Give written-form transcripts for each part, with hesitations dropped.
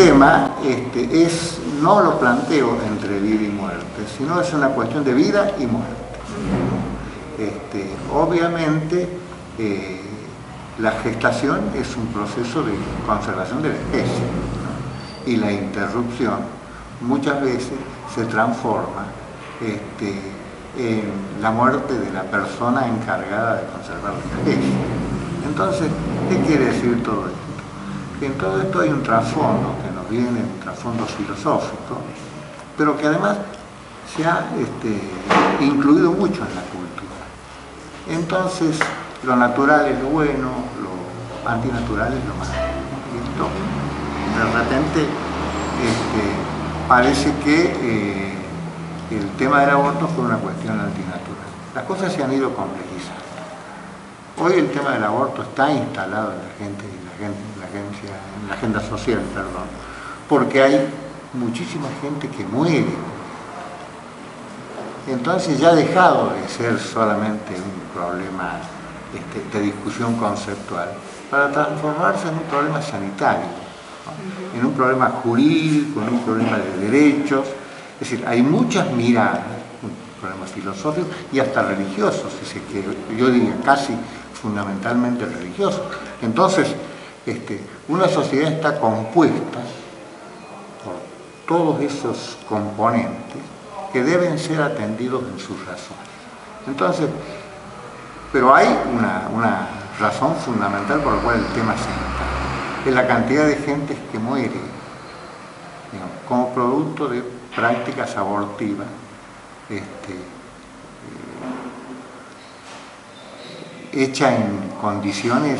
tema no lo planteo entre vida y muerte, sino es una cuestión de vida y muerte. Obviamente, la gestación es un proceso de conservación de la especie, ¿no? Y la interrupción muchas veces se transforma en la muerte de la persona encargada de conservar la especie. Entonces, ¿qué quiere decir todo esto? Que en todo esto hay un trasfondo que nos viene, un trasfondo filosófico, pero que además se ha incluido mucho en la cultura. Entonces, lo natural es lo bueno, lo antinatural es lo malo. Y esto, de repente, parece que el tema del aborto fue una cuestión antinatural. Las cosas se han ido complejizando. Hoy el tema del aborto está instalado en la agenda social, porque hay muchísima gente que muere. Entonces ya ha dejado de ser solamente un problema de discusión conceptual para transformarse en un problema sanitario, ¿no? En un problema jurídico, en un problema de derechos. Es decir, hay muchas miradas, un problema filosófico y hasta religioso, si se quiere, yo diría casi fundamentalmente religioso. Entonces, una sociedad está compuesta por todos esos componentes que deben ser atendidos en sus razones. Entonces, pero hay una razón fundamental por la cual el tema se instala, es la cantidad de gente que muere, digamos, como producto de prácticas abortivas hecha en condiciones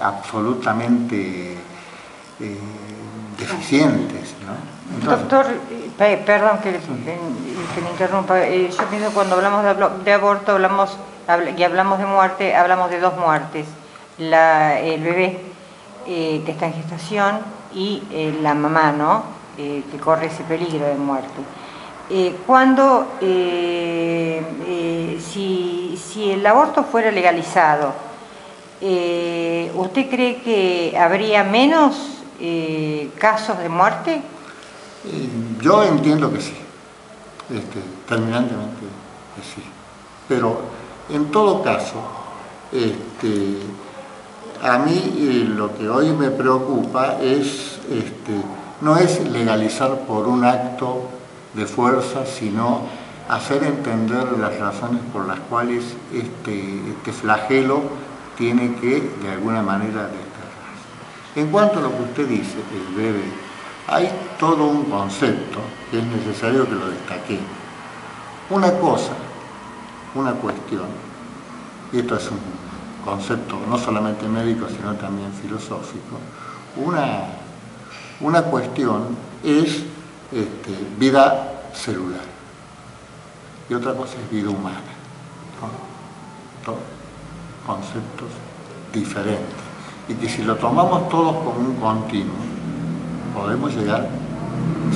absolutamente deficientes, ¿no? Entonces, doctor, perdón que me interrumpa, yo pienso cuando hablamos de aborto y hablamos de muerte, hablamos de dos muertes, el bebé que está en gestación y la mamá, ¿no? Que corre ese peligro de muerte. Si el aborto fuera legalizado, ¿usted cree que habría menos casos de muerte? Yo entiendo que sí, terminantemente que sí, pero en todo caso, a mí lo que hoy me preocupa es, no es legalizar por un acto de fuerza, sino hacer entender las razones por las cuales este flagelo tiene que, de alguna manera, desterrarse. En cuanto a lo que usted dice, el bebé, hay todo un concepto que es necesario que lo destaque. Una cosa, una cuestión, y esto es un concepto no solamente médico, sino también filosófico, una cuestión es vida celular y otra cosa es vida humana, ¿no? Dos conceptos diferentes y que si lo tomamos todos como un continuo podemos llegar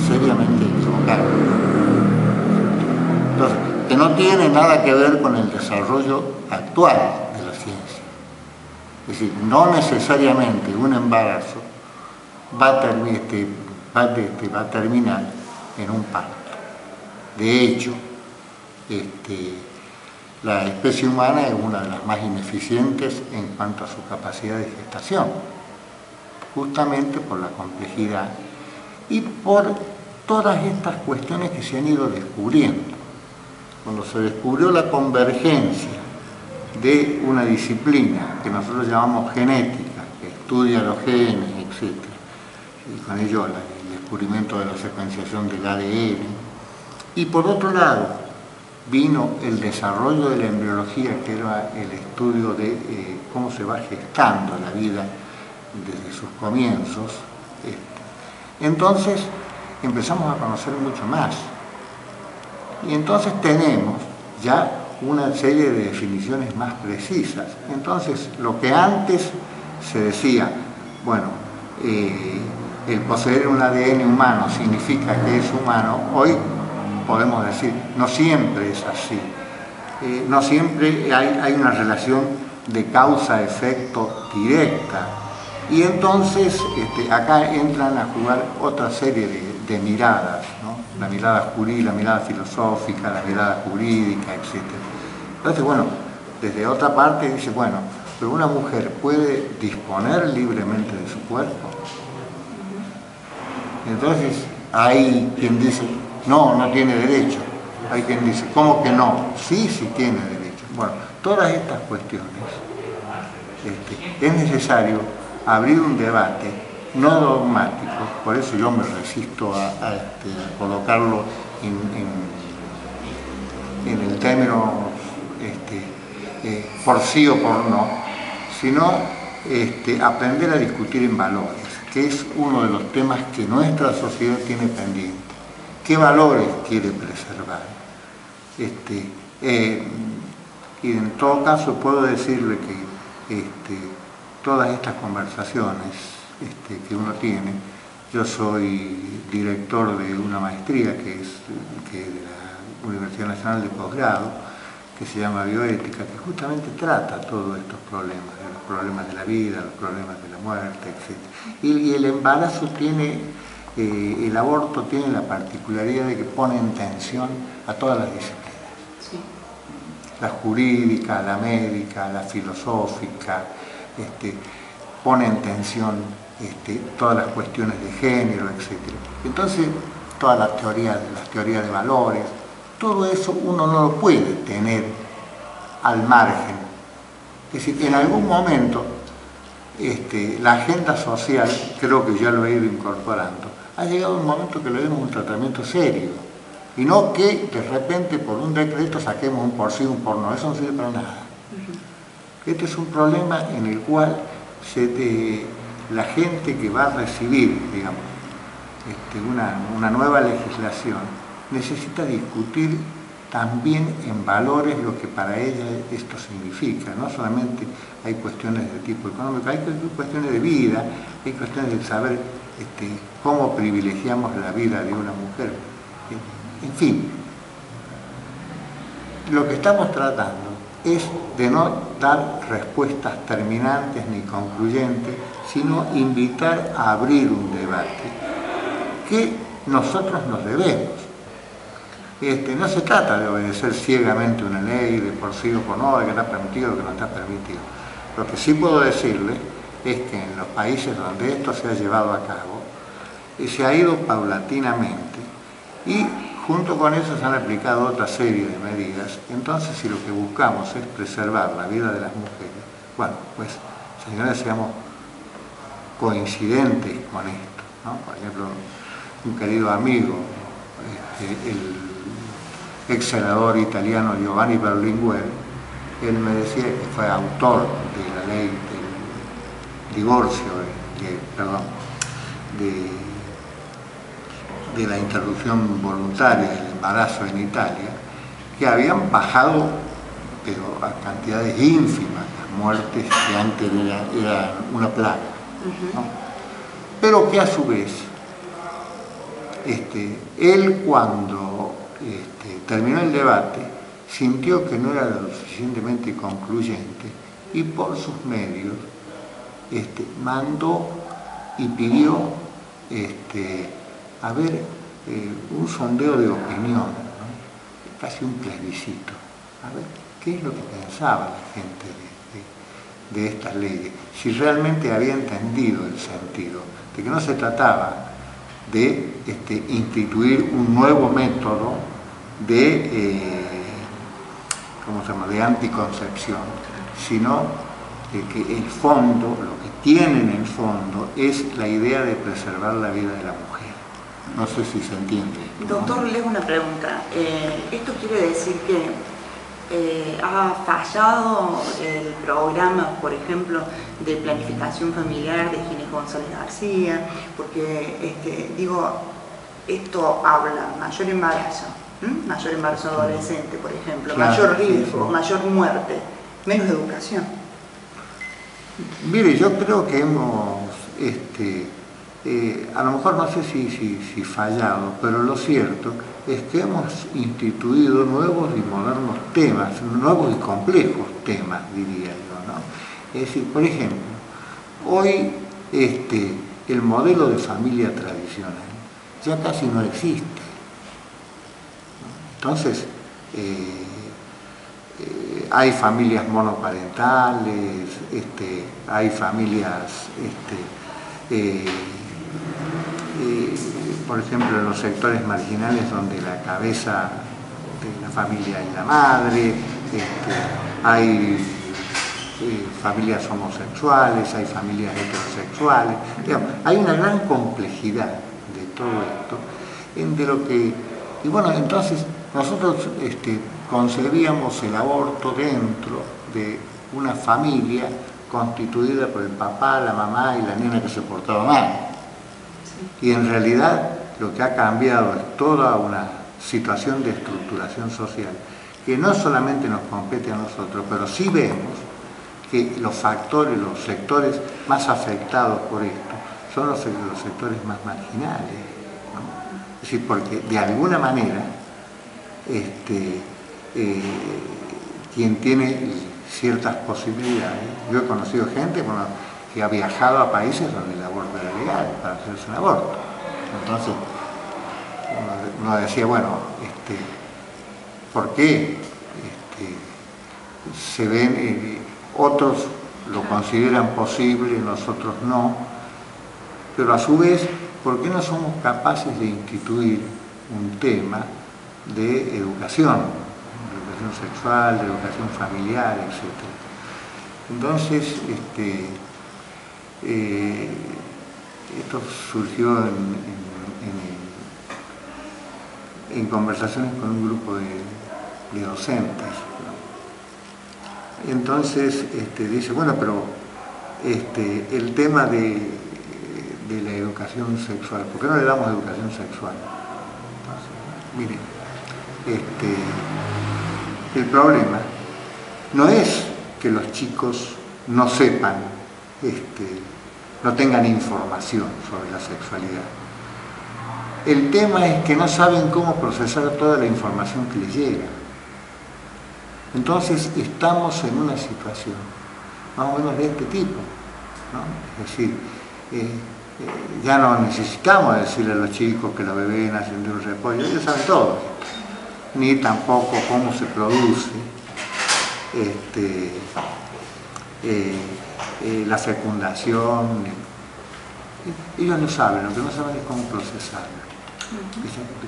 seriamente a equivocarnos. Entonces, que no tiene nada que ver con el desarrollo actual de la ciencia. Es decir, no necesariamente un embarazo va a terminar en un parto. De hecho, la especie humana es una de las más ineficientes en cuanto a su capacidad de gestación, justamente por la complejidad y por todas estas cuestiones que se han ido descubriendo. Cuando se descubrió la convergencia de una disciplina que nosotros llamamos genética, que estudia los genes, etc., y con ello el descubrimiento de la secuenciación del ADN, y por otro lado vino el desarrollo de la embriología, que era el estudio de cómo se va gestando la vida desde sus comienzos. Entonces empezamos a conocer mucho más y entonces tenemos ya una serie de definiciones más precisas. Entonces lo que antes se decía, bueno, el poseer un ADN humano significa que es humano, hoy podemos decir, no siempre es así. No siempre hay una relación de causa-efecto directa Y entonces acá entran a jugar otra serie de miradas, ¿no? La mirada jurídica, la mirada filosófica, la mirada jurídica, etc. Entonces, bueno, desde otra parte dice, bueno, pero una mujer puede disponer libremente de su cuerpo. Entonces, hay quien dice, no, no tiene derecho. Hay quien dice, ¿cómo que no? Sí, sí tiene derecho. Bueno, todas estas cuestiones, es necesario abrir un debate no dogmático, por eso yo me resisto a colocarlo en el término por sí o por no, sino aprender a discutir en valores, que es uno de los temas que nuestra sociedad tiene pendiente. ¿Qué valores quiere preservar? Y en todo caso puedo decirle que todas estas conversaciones que uno tiene, yo soy director de una maestría que es de la Universidad Nacional de Posgrado, que se llama Bioética, que justamente trata todos estos problemas, los problemas de la vida, los problemas de la muerte, etc. Y el embarazo tiene, el aborto tiene la particularidad de que pone en tensión a todas las disciplinas. Sí. La jurídica, la médica, la filosófica, pone en tensión todas las cuestiones de género, etc. Entonces, todas las teorías de valores, todo eso uno no lo puede tener al margen. Es decir, en algún momento la agenda social, creo que ya lo he ido incorporando, ha llegado un momento que le demos un tratamiento serio, y no que de repente por un decreto saquemos un por sí, un por no, eso no sirve para nada. Este es un problema en el cual la gente que va a recibir, digamos, una nueva legislación, necesita discutir también en valores lo que para ella esto significa. No solamente hay cuestiones de tipo económico, hay cuestiones de vida, hay cuestiones de saber cómo privilegiamos la vida de una mujer. En fin, lo que estamos tratando es de no dar respuestas terminantes ni concluyentes, sino invitar a abrir un debate que nosotros nos debemos. No se trata de obedecer ciegamente una ley, de por sí o por no, de que está permitido o que no está permitido. Lo que sí puedo decirle es que en los países donde esto se ha llevado a cabo, se ha ido paulatinamente y junto con eso se han aplicado otra serie de medidas. Entonces, si lo que buscamos es preservar la vida de las mujeres, bueno, pues, señores, seamos coincidentes con esto, ¿no? Por ejemplo, un querido amigo, el ex senador italiano Giovanni Berlinguer, él me decía que fue autor de la ley del divorcio, de la interrupción voluntaria del embarazo en Italia, que habían bajado, pero a cantidades ínfimas, las muertes que antes eran una plaga, ¿no? Pero que a su vez, él cuando terminó el debate, sintió que no era lo suficientemente concluyente y por sus medios mandó y pidió un sondeo de opinión, ¿no? Casi un plebiscito, a ver qué es lo que pensaba la gente de estas leyes, si realmente había entendido el sentido, de que no se trataba de instituir un nuevo método de anticoncepción, sino de que el fondo, lo que tiene en el fondo, es la idea de preservar la vida de la mujer. No sé si se entiende. Doctor, le hago una pregunta. ¿Esto quiere decir que ha fallado el programa, por ejemplo, de planificación familiar de Ginés González García? Porque, esto habla mayor embarazo adolescente, por ejemplo, claro, mayor riesgo, sí. Mayor muerte, menos educación. Mire, yo creo que hemos, a lo mejor no sé si fallado, pero lo cierto es que hemos instituido nuevos y modernos temas, nuevos y complejos temas, diría yo, ¿no? Es decir, por ejemplo, hoy el modelo de familia tradicional ya casi no existe. Entonces, hay familias monoparentales, hay familias, por ejemplo, en los sectores marginales donde la cabeza de la familia es la madre, hay familias homosexuales, hay familias heterosexuales, digamos, hay una gran complejidad de todo esto, y bueno, entonces nosotros concebíamos el aborto dentro de una familia constituida por el papá, la mamá y la nena que se portaba mal. Y en realidad lo que ha cambiado es toda una situación de estructuración social que no solamente nos compete a nosotros, pero sí vemos que los factores, los sectores más afectados por esto son los sectores más marginales, ¿no? Es decir, porque de alguna manera quien tiene ciertas posibilidades, yo he conocido gente que ha viajado a países donde el aborto era legal para hacerse un aborto. Entonces uno decía, bueno, ¿por qué se ven, otros lo consideran posible, nosotros no? Pero a su vez, ¿por qué no somos capaces de instituir un tema de educación sexual, de educación familiar, etc.? Entonces, esto surgió en conversaciones con un grupo de docentes, ¿no? Entonces dice, bueno, pero el tema de la educación sexual, ¿por qué no le damos educación sexual? Entonces, miren, el problema no es que los chicos no sepan, no tengan información sobre la sexualidad. El tema es que no saben cómo procesar toda la información que les llega. Entonces estamos en una situación más o menos de este tipo, ¿no? Es decir, ya no necesitamos decirle a los chicos que los bebés nacen de un repollo, ellos saben todo, ni tampoco cómo se produce la fecundación. Ellos no saben, lo que no saben es cómo procesarlo,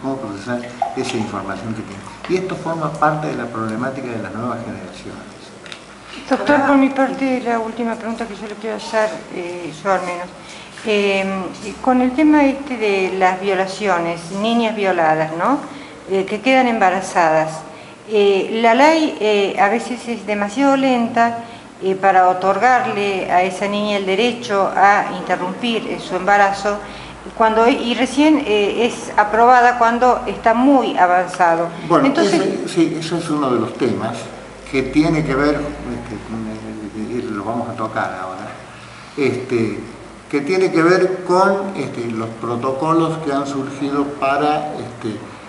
cómo procesar esa información que tienen. Y esto forma parte de la problemática de las nuevas generaciones. Doctor, por mi parte, la última pregunta que yo le quiero hacer, yo al menos, con el tema de las violaciones, niñas violadas, ¿no? Que quedan embarazadas, la ley a veces es demasiado lenta para otorgarle a esa niña el derecho a interrumpir su embarazo, y recién es aprobada cuando está muy avanzado. Bueno, entonces, sí, eso es uno de los temas que tiene que ver, lo vamos a tocar ahora, que tiene que ver con los protocolos que han surgido para...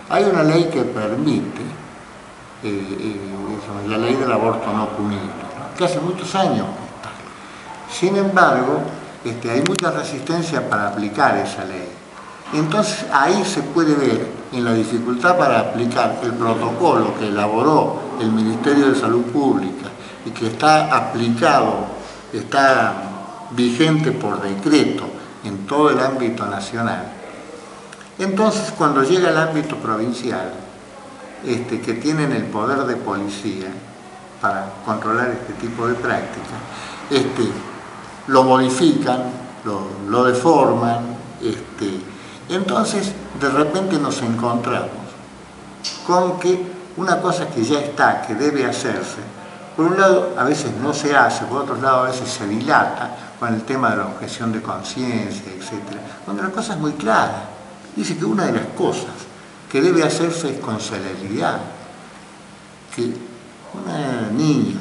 hay una ley que permite, la ley del aborto no punible, ¿no? Que hace muchos años que está. Sin embargo, hay mucha resistencia para aplicar esa ley. Entonces ahí se puede ver en la dificultad para aplicar el protocolo que elaboró el Ministerio de Salud Pública y que está aplicado, está vigente por decreto en todo el ámbito nacional. Entonces, cuando llega al ámbito provincial, que tienen el poder de policía para controlar este tipo de prácticas, lo modifican, lo deforman, entonces de repente nos encontramos con que una cosa que ya está, que debe hacerse, por un lado a veces no se hace, por otro lado a veces se dilata con el tema de la objeción de conciencia, etc., donde la cosa es muy clara. Dice que una de las cosas que debe hacerse es con celeridad, que una niña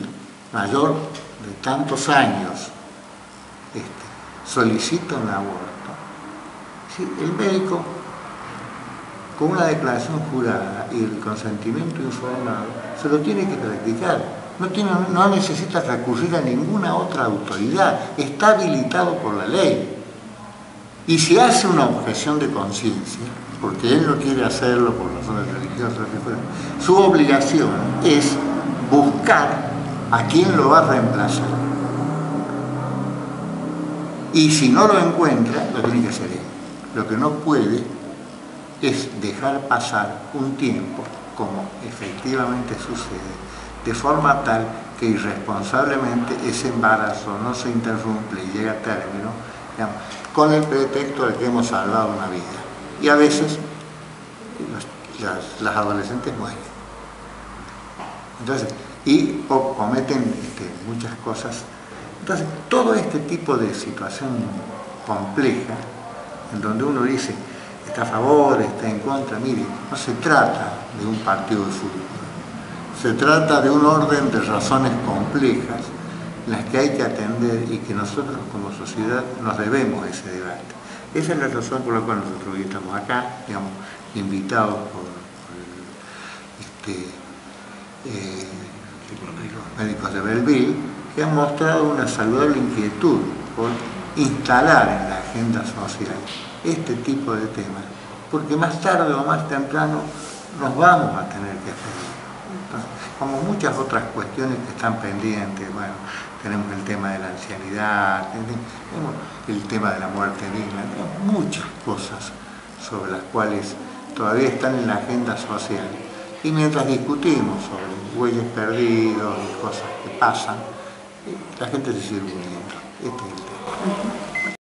mayor de tantos años solicita un aborto, ¿sí? El médico, con una declaración jurada y el consentimiento informado, se lo tiene que practicar. No necesita recurrir a ninguna otra autoridad, está habilitado por la ley. Y si hace una objeción de conciencia, porque él no quiere hacerlo por razones religiosas, su obligación es buscar a quién lo va a reemplazar. Y si no lo encuentra, lo tiene que hacer él. Lo que no puede es dejar pasar un tiempo, como efectivamente sucede, de forma tal que irresponsablemente ese embarazo no se interrumpe y llega a término, digamos, con el pretexto de que hemos salvado una vida. Y a veces las adolescentes mueren. Entonces, y cometen muchas cosas. Entonces, todo este tipo de situación compleja, en donde uno dice, está a favor, está en contra, mire, no se trata de un partido de fútbol, se trata de un orden de razones complejas en las que hay que atender y que nosotros como sociedad nos debemos a ese debate. Esa es la razón por la cual nosotros hoy estamos acá, digamos, invitados por los médicos de Belleville, que han mostrado una saludable inquietud por instalar en la agenda social este tipo de temas, porque más tarde o más temprano nos vamos a tener que hacer. Entonces, como muchas otras cuestiones que están pendientes, bueno, tenemos el tema de la ancianidad, tenemos el tema de la muerte digna, tenemos muchas cosas sobre las cuales todavía están en la agenda social. Y mientras discutimos sobre bueyes perdidos y cosas que pasan, la gente se sigue uniendo. Este es el tema.